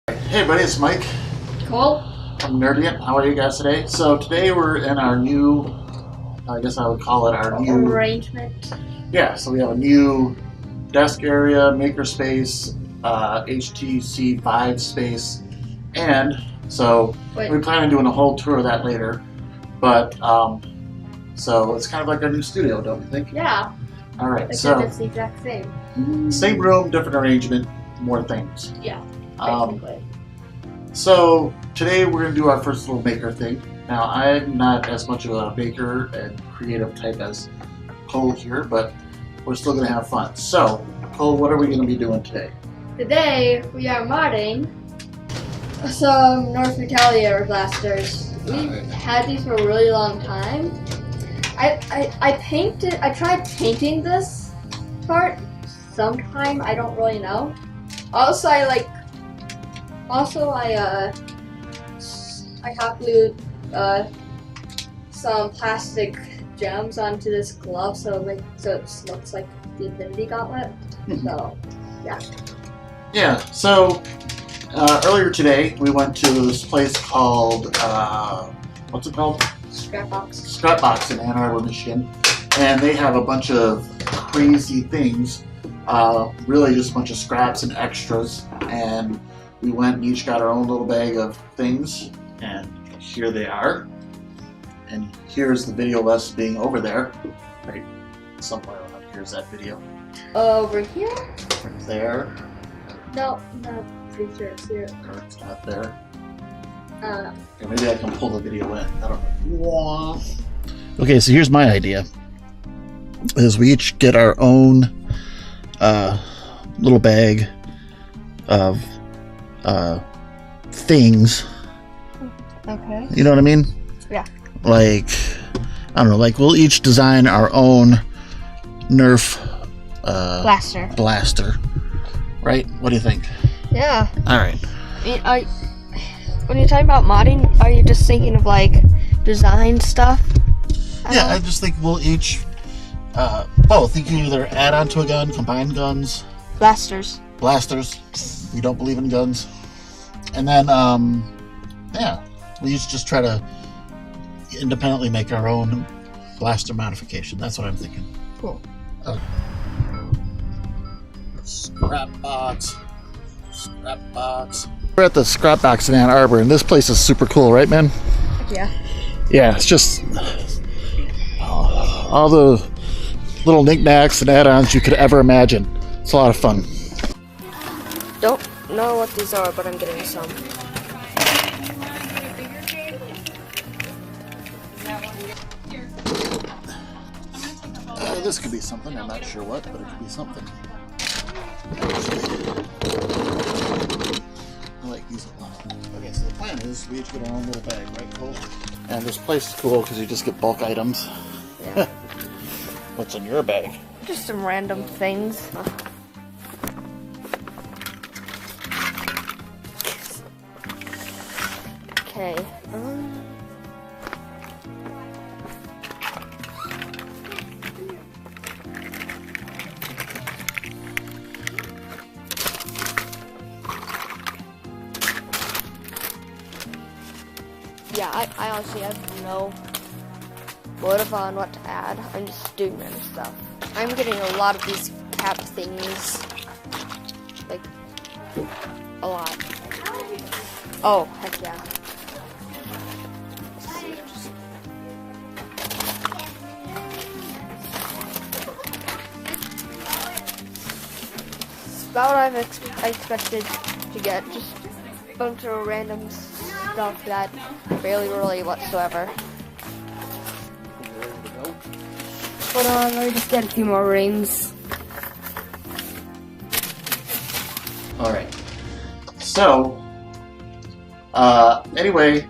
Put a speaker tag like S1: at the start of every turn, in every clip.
S1: Hey everybody, it's Mike.
S2: Cool.
S1: I'm Nerdient. How are you guys today? So today we're in our new, I guess I would call it our new
S2: arrangement.
S1: Yeah, so we have a new desk area, makerspace, HTC Vive space, and so we plan on doing a whole tour of that later. But so it's kind of like our new studio, don't you think?
S2: Yeah.
S1: All right.
S2: Except
S1: So
S2: it's the exact same.
S1: Same room, different arrangement, more things.
S2: Yeah. Basically.
S1: So today we're going to do our first little maker thing. Now I'm not as much of a baker and creative type as Cole here, but we're still going to have fun. So Cole, what are we going to be doing today?
S2: Today we are modding some Nerf Retaliator blasters. We've had these for a really long time. I tried painting this part sometime, I don't really know. Also I hot glued some plastic gems onto this glove so it looks like the Infinity Gauntlet. So yeah.
S1: Yeah, so earlier today we went to this place called what's it called? Scrapbox in Ann Arbor, Michigan, and they have a bunch of crazy things, really just a bunch of scraps and extras, and we went and each got our own little bag of things, and here they are. And here's the video of us being over there. Right somewhere around here's that video.
S2: Over here?
S1: Right there.
S2: No, not pretty sure it's here.
S1: Or it's not there. Or maybe I can pull the video in. I don't know. Okay, so here's my idea. Is we each get our own little bag of things.
S2: Okay.
S1: You know what I mean?
S2: Yeah.
S1: Like, I don't know, like we'll each design our own Nerf blaster. Right? What do you think?
S2: Yeah.
S1: Alright.
S2: When you're talking about modding, are you just thinking of like design stuff?
S1: Yeah, I just think we'll each both. You can either add on to a gun, combine guns.
S2: Blasters.
S1: We don't believe in guns. And then, yeah, we each just try to independently make our own blaster modification. That's what I'm thinking.
S2: Cool.
S1: Scrapbox. We're at the Scrapbox in Ann Arbor, and this place is super cool, right, man?
S2: Yeah.
S1: Yeah, it's just all the little knickknacks and add-ons you could ever imagine. It's a lot of fun.
S2: Don't know what these are, but I'm getting some.
S1: This could be something. I'm not sure what, but it could be something. I like these a lot. Okay, so the plan is we each get our own little bag, right, Cole? And this place is cool because you just get bulk items.
S2: Yeah.
S1: What's in your bag?
S2: Just some random things. Okay. Yeah, I honestly have no motive on what to add. I'm just doing random stuff. I'm getting a lot of these cap thingies. Like, a lot. Oh, heck yeah. It's about what I expected to get. Just a bunch of random stuff that barely relate whatsoever. Hold on, let me just get a few more rings.
S1: Alright. So, anyway,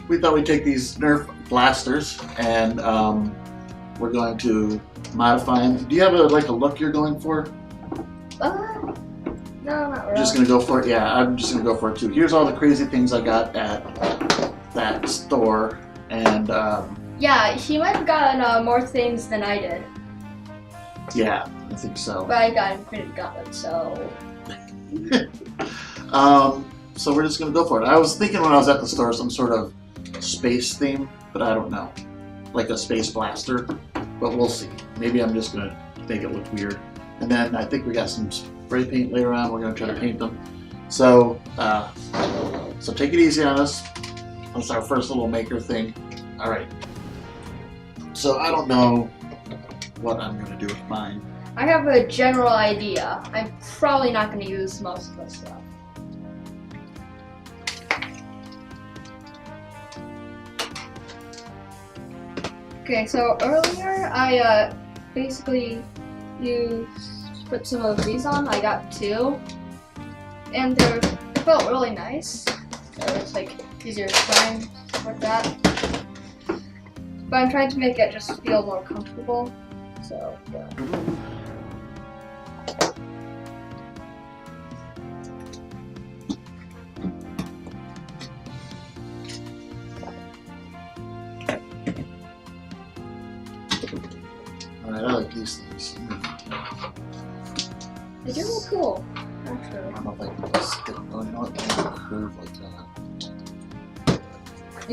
S1: we thought we'd take these Nerf blasters and we're going to modify them. Do you have a look you're going for?
S2: No, not really.
S1: You're just going to go for it? Yeah, I'm just going to go for it too. Here's all the crazy things I got at that store. And
S2: yeah, he might have gotten more things than I did.
S1: Yeah, I think so.
S2: But I got Infinity Gauntlet, so
S1: so we're just gonna go for it. I was thinking when I was at the store some sort of space theme, but I don't know, like a space blaster. But we'll see. Maybe I'm just gonna make it look weird. And then I think we got some spray paint later on. We're gonna try to paint them. So so take it easy on us. That's our first little maker thing. All right. So I don't know what I'm gonna do with mine.
S2: I have a general idea. I'm probably not going to use most of this stuff. Okay, so earlier I basically put some of these on. I got 2, and they felt really nice. It's like easier to find, like that. But I'm trying to make it just feel more comfortable. So yeah.
S1: Alright, I like these things.
S2: They do look cool, actually.
S1: I don't know if I can just get a curve like that.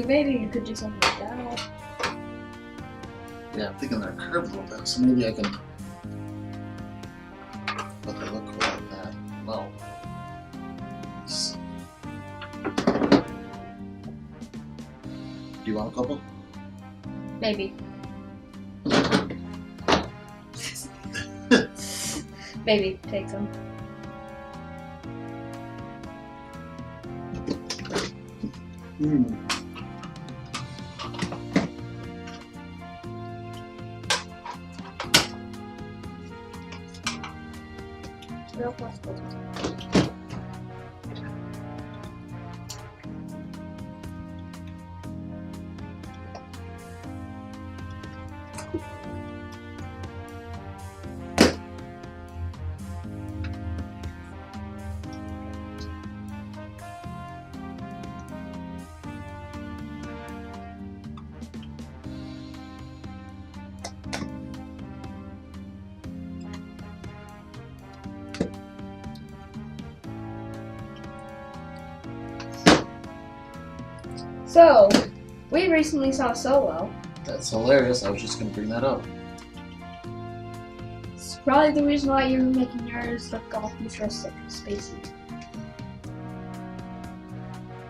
S2: Maybe you could do something like that.
S1: Yeah, I'm thinking they're curved a little bit, so maybe I can. But they look cool like that. Well. Do you want a couple?
S2: Maybe. Maybe take some. Real possible. So, we recently saw Solo.
S1: That's hilarious. I was just going to bring that up.
S2: It's probably the reason why you're making yours look all futuristic, spacey.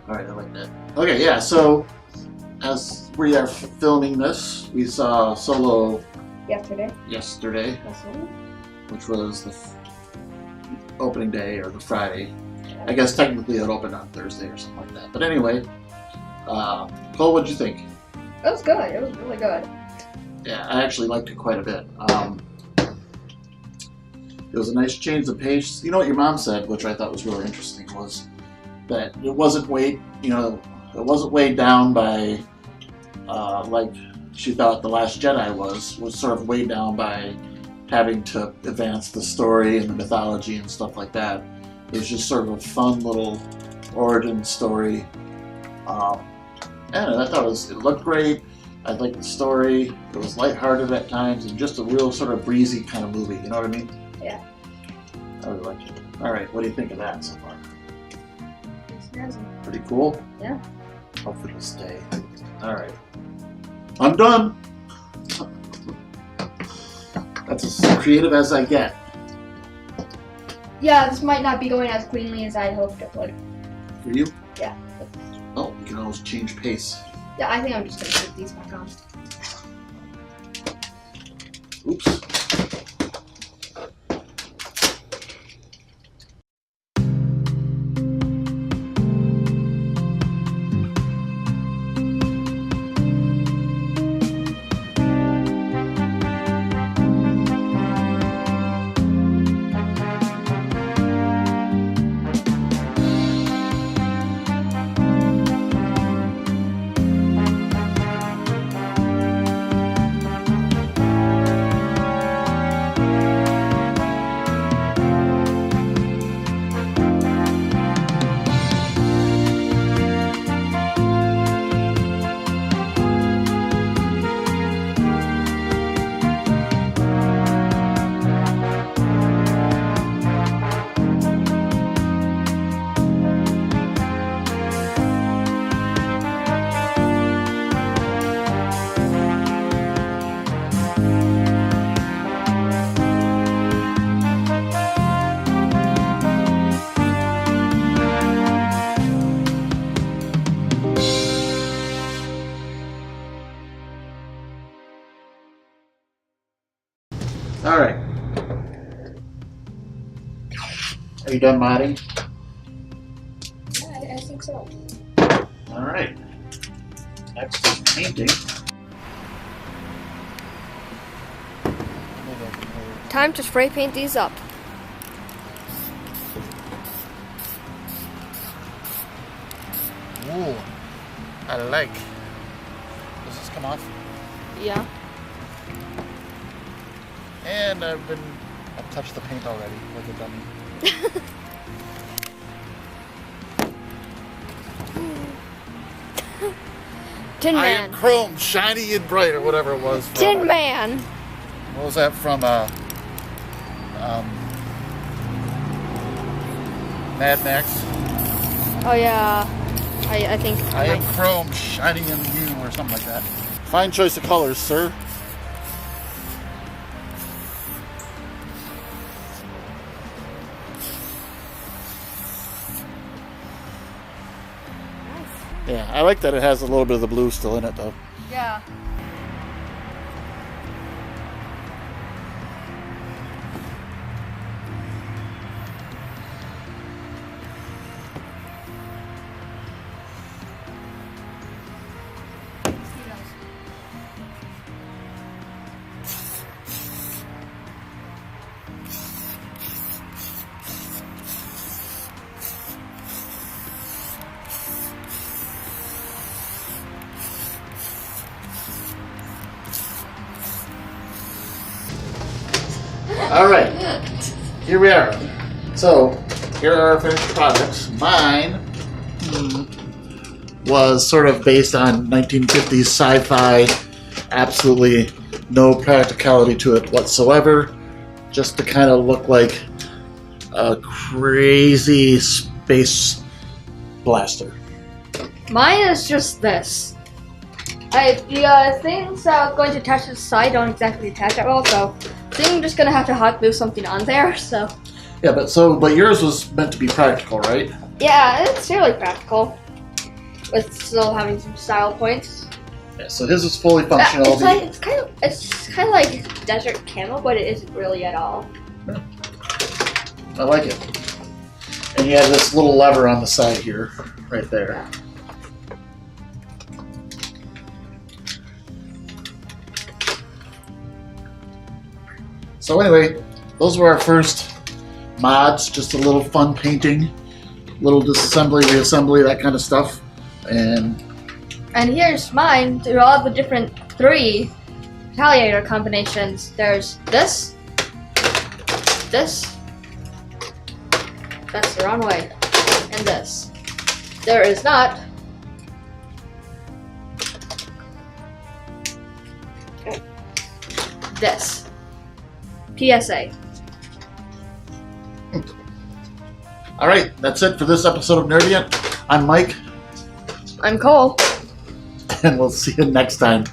S1: Alright, I like that. Okay, yeah, so as we are filming this, we saw Solo
S2: Yesterday.
S1: Which was the opening day or the Friday. I guess technically it opened on Thursday or something like that. But anyway, Cole, what did you think?
S2: It was good. It was really good.
S1: Yeah, I actually liked it quite a bit. It was a nice change of pace. You know what your mom said, which I thought was really interesting, was that it wasn't weighed down by like she thought The Last Jedi was sort of weighed down by having to advance the story and the mythology and stuff like that. It was just sort of a fun little origin story. And I thought it looked great. I liked the story. It was lighthearted at times and just a real sort of breezy kind of movie. You know what I mean?
S2: Yeah.
S1: I really liked it. All right, what do you think of that so far?
S2: It's snazzy.
S1: Pretty cool?
S2: Yeah.
S1: Hopefully it'll stay. All right. I'm done. That's as creative as I get.
S2: Yeah, this might not be going as cleanly as I hoped it would.
S1: For you?
S2: Yeah.
S1: Oh, you can always change pace.
S2: Yeah, I think I'm just going to put these back on.
S1: Oops. Are you done modding?
S2: Yeah, I think so.
S1: All right. Next is painting.
S2: Time to spray paint these up.
S1: Ooh, I like. Does this come off?
S2: Yeah.
S1: And I've touched the paint already like a dummy.
S2: Tin
S1: I
S2: Man.
S1: am chrome, shiny and bright, or whatever it was.
S2: Tin Man.
S1: What was that from? Mad Max.
S2: Oh yeah. I think.
S1: I am chrome, shining in you, or something like that. Fine choice of colors, sir. Yeah, I like that it has a little bit of the blue still in it, though.
S2: Yeah.
S1: All right, here we are. So, here are our finished products. Mine was sort of based on 1950s sci-fi, absolutely no practicality to it whatsoever, just to kind of look like a crazy space blaster.
S3: Mine is just this. The things that I'm going to attach to the side don't exactly attach at all, so I think I'm just gonna have to hot glue something on there. So
S1: Yeah, but yours was meant to be practical, right?
S3: yeah, it's fairly practical, with still having some style points.
S1: Yeah, so his is fully functional.
S3: It's kind of like desert camo, but it isn't really at all.
S1: I like it. And you have this little lever on the side here, right there. So anyway, those were our first mods, just a little fun painting, little disassembly, reassembly, that kind of stuff. And
S3: here's mine through all the different 3 retaliator combinations. There's this, that's the wrong way, and this. There is not this. PSA.
S1: all right, that's it for this episode of Nerdient. I'm Mike,
S3: I'm Cole.
S1: and we'll see you next time.